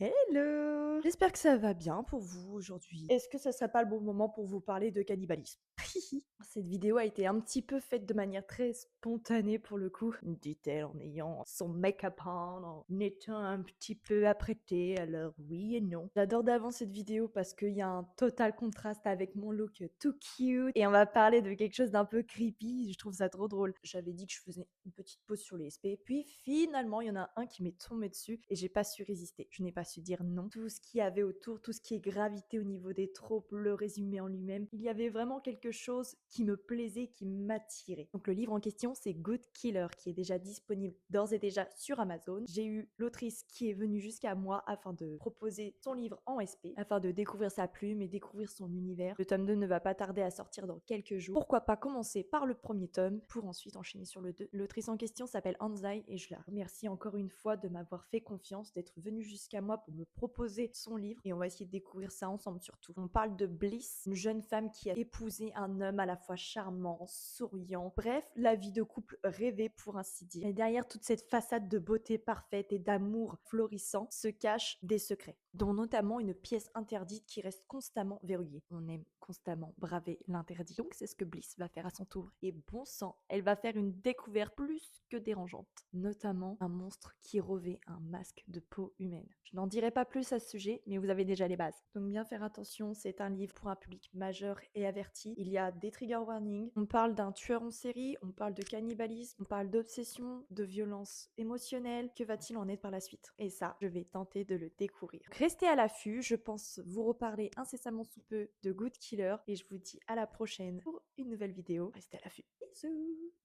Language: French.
Hello! J'espère que ça va bien pour vous aujourd'hui. Est-ce que ça serait pas le bon moment pour vous parler de cannibalisme? Cette vidéo a été un petit peu faite de manière très spontanée pour le coup, dit-elle en ayant son make-up on, en étant un petit peu apprêtée, alors oui et non. J'adore d'avance cette vidéo parce qu'il y a un total contraste avec mon look tout cute et on va parler de quelque chose d'un peu creepy, je trouve ça trop drôle. J'avais dit que je faisais une petite pause sur les SP, puis finalement il y en a un qui m'est tombé dessus et j'ai pas su résister, je n'ai pas su dire non. Tout ce qu'il y avait autour, tout ce qui est gravité au niveau des tropes, le résumé en lui-même, il y avait vraiment quelque chose qui me plaisait, qui m'attirait. Donc le livre en question, c'est Good Killer, qui est déjà disponible d'ores et déjà sur Amazon. J'ai eu l'autrice qui est venue jusqu'à moi afin de proposer son livre en SP, afin de découvrir sa plume et découvrir son univers. Le tome 2 ne va pas tarder à sortir dans quelques jours. Pourquoi pas commencer par le premier tome pour ensuite enchaîner sur le 2. L'autrice en question s'appelle Anzai et je la remercie encore une fois de m'avoir fait confiance, d'être venue jusqu'à moi pour me proposer son livre et on va essayer de découvrir ça ensemble surtout. On parle de Bliss, une jeune femme qui a épousé un homme à la fois charmant, souriant, bref, la vie de couple rêvée pour ainsi dire. Et derrière toute cette façade de beauté parfaite et d'amour florissant se cachent des secrets, dont notamment une pièce interdite qui reste constamment verrouillée. On aime constamment braver l'interdit. Donc c'est ce que Bliss va faire à son tour. Et bon sang, elle va faire une découverte plus que dérangeante, notamment un monstre qui revêt un masque de peau humaine. Je n'en dirai pas plus à ce sujet, mais vous avez déjà les bases. Donc bien faire attention, c'est un livre pour un public majeur et averti. Il y a des trigger warnings, on parle d'un tueur en série, on parle de cannibalisme, on parle d'obsession, de violence émotionnelle. Que va-t-il en être par la suite? Et ça, je vais tenter de le découvrir. Donc, restez à l'affût, je pense vous reparler incessamment sous peu de Good Killer et je vous dis à la prochaine pour une nouvelle vidéo. Restez à l'affût. Bisous!